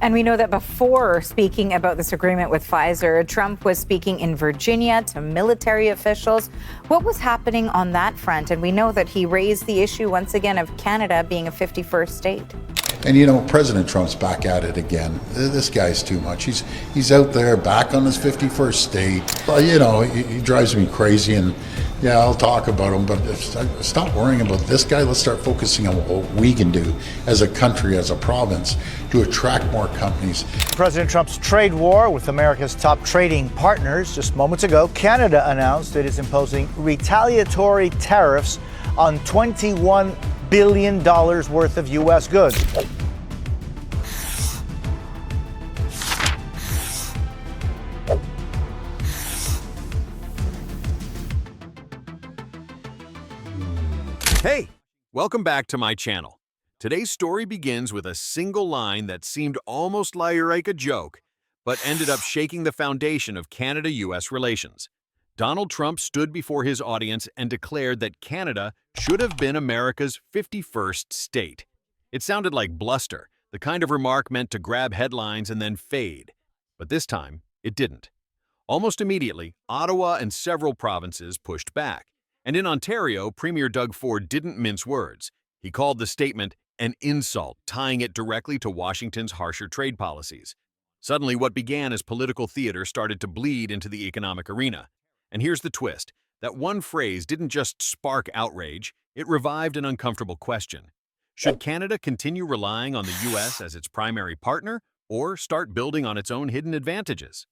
And we know that before speaking about this agreement with Pfizer, Trump was speaking in Virginia to military officials. What was happening on that front? And we know that he raised the issue once again of Canada being a 51st state. And you know, President Trump's back at it again. This guy's too much. He's out there back on his 51st state. Well, you know, he drives me crazy, and yeah, I'll talk about him, but stop worrying about this guy. Let's start focusing on what we can do as a country, as a province, to attract more companies. President Trump's trade war with America's top trading partners. Just moments ago, Canada announced it is imposing retaliatory tariffs on $21 billion worth of U.S. goods. Hey, welcome back to my channel. Today's story begins with a single line that seemed almost like a joke, but ended up shaking the foundation of Canada-U.S. relations. Donald Trump stood before his audience and declared that Canada should have been America's 51st state. It sounded like bluster, the kind of remark meant to grab headlines and then fade. But this time, it didn't. Almost immediately, Ottawa and several provinces pushed back. And in Ontario, Premier Doug Ford didn't mince words. He called the statement an insult, tying it directly to Washington's harsher trade policies. Suddenly, what began as political theater started to bleed into the economic arena. And here's the twist. That one phrase didn't just spark outrage, it revived an uncomfortable question. Should Canada continue relying on the U.S. as its primary partner, or start building on its own hidden advantages?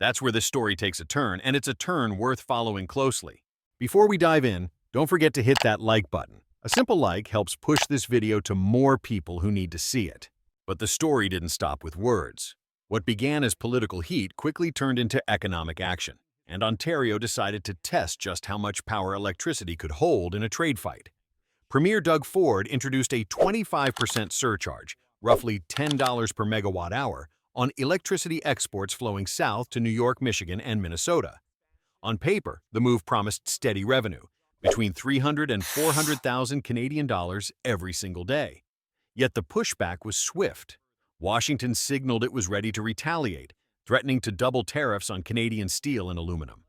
That's where this story takes a turn, and it's a turn worth following closely. Before we dive in, don't forget to hit that like button. A simple like helps push this video to more people who need to see it. But the story didn't stop with words. What began as political heat quickly turned into economic action, and Ontario decided to test just how much power electricity could hold in a trade fight. Premier Doug Ford introduced a 25% surcharge, roughly $10 per megawatt hour, on electricity exports flowing south to New York, Michigan, and Minnesota. On paper, the move promised steady revenue, between $300,000 and $400,000 Canadian dollars every single day. Yet the pushback was swift. Washington signaled it was ready to retaliate, threatening to double tariffs on Canadian steel and aluminum.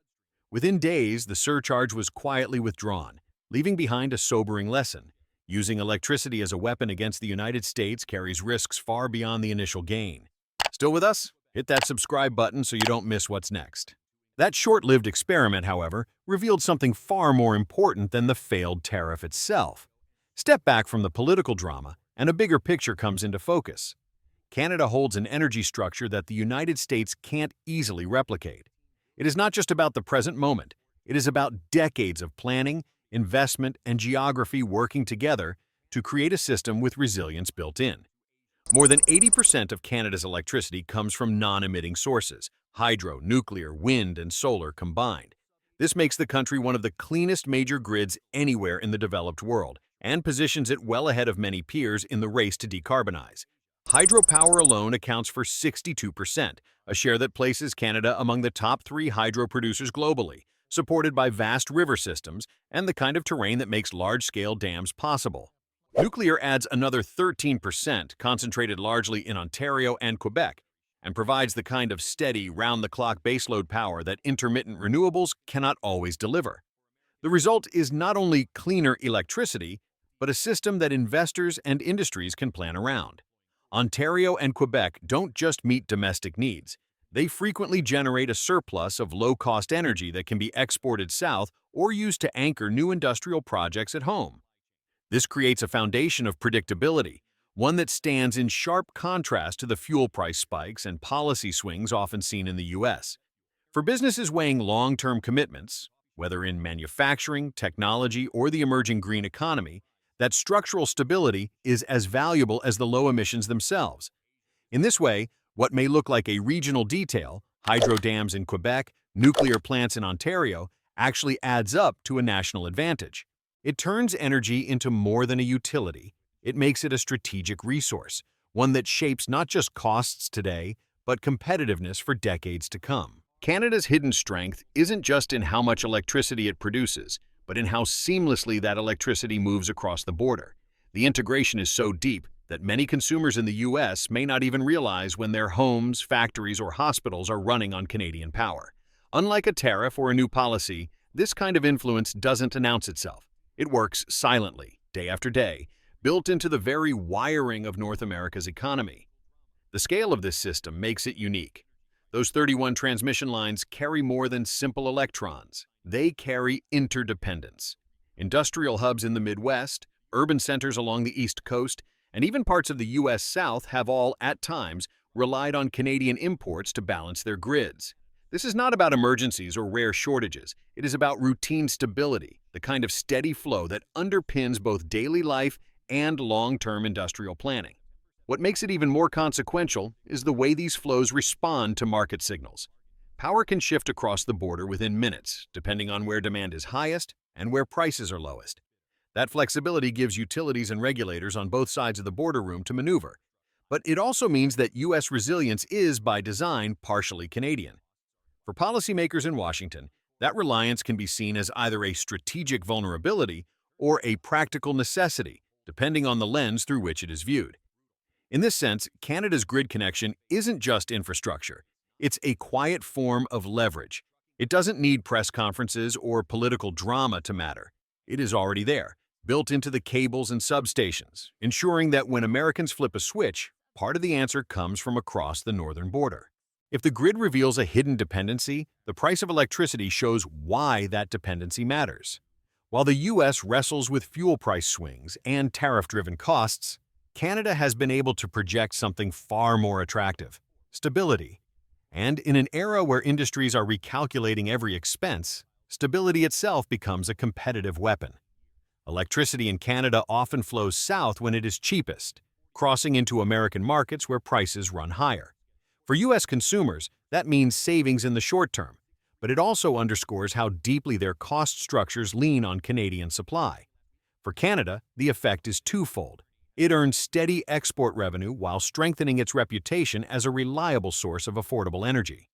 Within days, the surcharge was quietly withdrawn, leaving behind a sobering lesson. Using electricity as a weapon against the United States carries risks far beyond the initial gain. Still with us? Hit that subscribe button so you don't miss what's next. That short-lived experiment, however, revealed something far more important than the failed tariff itself. Step back from the political drama, and a bigger picture comes into focus. Canada holds an energy structure that the United States can't easily replicate. It is not just about the present moment. It is about decades of planning, investment, and geography working together to create a system with resilience built in. More than 80% of Canada's electricity comes from non-emitting sources, hydro, nuclear, wind, and solar combined. This makes the country one of the cleanest major grids anywhere in the developed world and positions it well ahead of many peers in the race to decarbonize. Hydropower alone accounts for 62%, a share that places Canada among the top 3 hydro producers globally, supported by vast river systems and the kind of terrain that makes large-scale dams possible. Nuclear adds another 13%, concentrated largely in Ontario and Quebec, and provides the kind of steady, round-the-clock baseload power that intermittent renewables cannot always deliver. The result is not only cleaner electricity, but a system that investors and industries can plan around. Ontario and Quebec don't just meet domestic needs. They frequently generate a surplus of low-cost energy that can be exported south or used to anchor new industrial projects at home. This creates a foundation of predictability, one that stands in sharp contrast to the fuel price spikes and policy swings often seen in the U.S. For businesses weighing long-term commitments, whether in manufacturing, technology, or the emerging green economy, that structural stability is as valuable as the low emissions themselves. In this way, what may look like a regional detail, hydro dams in Quebec, nuclear plants in Ontario, actually adds up to a national advantage. It turns energy into more than a utility. It makes it a strategic resource, one that shapes not just costs today, but competitiveness for decades to come. Canada's hidden strength isn't just in how much electricity it produces, but in how seamlessly that electricity moves across the border. The integration is so deep that many consumers in the U.S. may not even realize when their homes, factories, or hospitals are running on Canadian power. Unlike a tariff or a new policy, this kind of influence doesn't announce itself. It works silently, day after day, built into the very wiring of North America's economy. The scale of this system makes it unique. Those 31 transmission lines carry more than simple electrons. They carry interdependence. Industrial hubs in the Midwest, urban centers along the East Coast, and even parts of the U.S. South have all, at times, relied on Canadian imports to balance their grids. This is not about emergencies or rare shortages. It is about routine stability, the kind of steady flow that underpins both daily life and long-term industrial planning. What makes it even more consequential is the way these flows respond to market signals. Power can shift across the border within minutes, depending on where demand is highest and where prices are lowest. That flexibility gives utilities and regulators on both sides of the border room to maneuver. But it also means that U.S. resilience is, by design, partially Canadian. For policymakers in Washington, that reliance can be seen as either a strategic vulnerability or a practical necessity, depending on the lens through which it is viewed. In this sense, Canada's grid connection isn't just infrastructure. It's a quiet form of leverage. It doesn't need press conferences or political drama to matter. It is already there, built into the cables and substations, ensuring that when Americans flip a switch, part of the answer comes from across the northern border. If the grid reveals a hidden dependency, the price of electricity shows why that dependency matters. While the U.S. wrestles with fuel price swings and tariff-driven costs, Canada has been able to project something far more attractive: stability. And in an era where industries are recalculating every expense, stability itself becomes a competitive weapon. Electricity in Canada often flows south when it is cheapest, crossing into American markets where prices run higher. For U.S. consumers, that means savings in the short term, but it also underscores how deeply their cost structures lean on Canadian supply. For Canada, the effect is twofold. It earns steady export revenue while strengthening its reputation as a reliable source of affordable energy.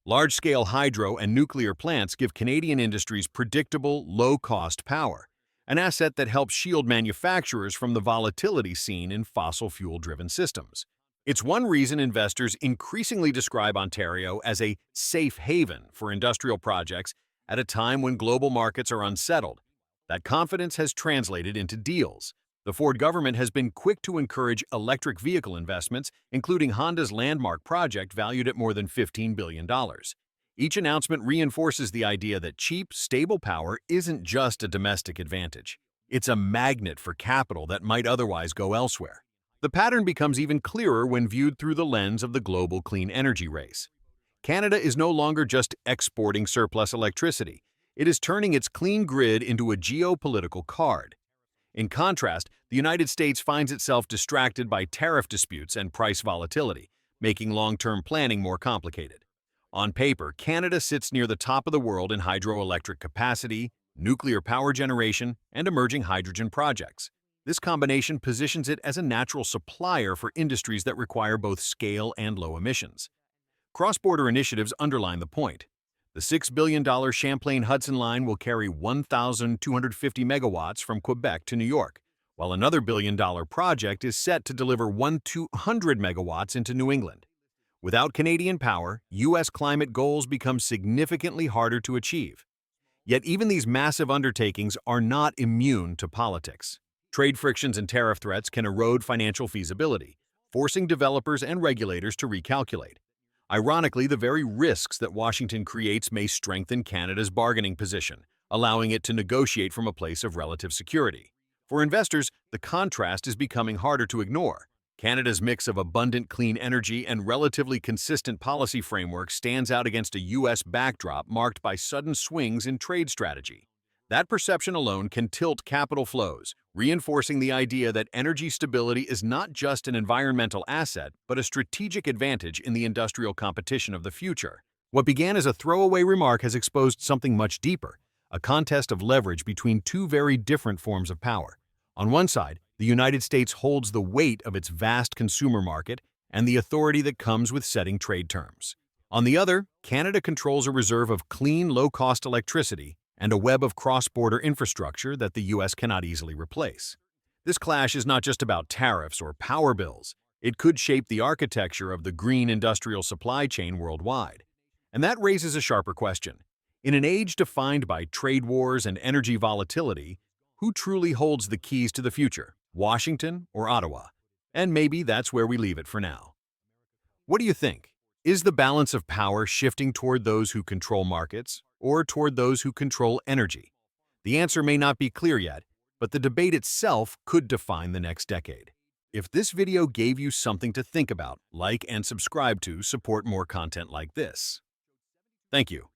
Large-scale hydro and nuclear plants give Canadian industries predictable, low-cost power, an asset that helps shield manufacturers from the volatility seen in fossil fuel-driven systems. It's one reason investors increasingly describe Ontario as a safe haven for industrial projects at a time when global markets are unsettled. That confidence has translated into deals. The Ford government has been quick to encourage electric vehicle investments, including Honda's landmark project valued at more than $15 billion. Each announcement reinforces the idea that cheap, stable power isn't just a domestic advantage. It's a magnet for capital that might otherwise go elsewhere. The pattern becomes even clearer when viewed through the lens of the global clean energy race. Canada is no longer just exporting surplus electricity. It is turning its clean grid into a geopolitical card. In contrast, the United States finds itself distracted by tariff disputes and price volatility, making long-term planning more complicated. On paper, Canada sits near the top of the world in hydroelectric capacity, nuclear power generation, and emerging hydrogen projects. This combination positions it as a natural supplier for industries that require both scale and low emissions. Cross-border initiatives underline the point. The $6 billion Champlain-Hudson line will carry 1,250 megawatts from Quebec to New York, while another billion-dollar project is set to deliver 1,200 megawatts into New England. Without Canadian power, U.S. climate goals become significantly harder to achieve. Yet even these massive undertakings are not immune to politics. Trade frictions and tariff threats can erode financial feasibility, forcing developers and regulators to recalculate. Ironically, the very risks that Washington creates may strengthen Canada's bargaining position, allowing it to negotiate from a place of relative security. For investors, the contrast is becoming harder to ignore. Canada's mix of abundant clean energy and relatively consistent policy framework stands out against a U.S. backdrop marked by sudden swings in trade strategy. That perception alone can tilt capital flows, reinforcing the idea that energy stability is not just an environmental asset, but a strategic advantage in the industrial competition of the future. What began as a throwaway remark has exposed something much deeper, a contest of leverage between two very different forms of power. On one side, the United States holds the weight of its vast consumer market and the authority that comes with setting trade terms. On the other, Canada controls a reserve of clean, low-cost electricity and a web of cross-border infrastructure that the U.S. cannot easily replace. This clash is not just about tariffs or power bills. It could shape the architecture of the green industrial supply chain worldwide. And that raises a sharper question. In an age defined by trade wars and energy volatility, who truly holds the keys to the future, Washington or Ottawa? And maybe that's where we leave it for now. What do you think? Is the balance of power shifting toward those who control markets or toward those who control energy? The answer may not be clear yet, but the debate itself could define the next decade. If this video gave you something to think about, like and subscribe to support more content like this. Thank you.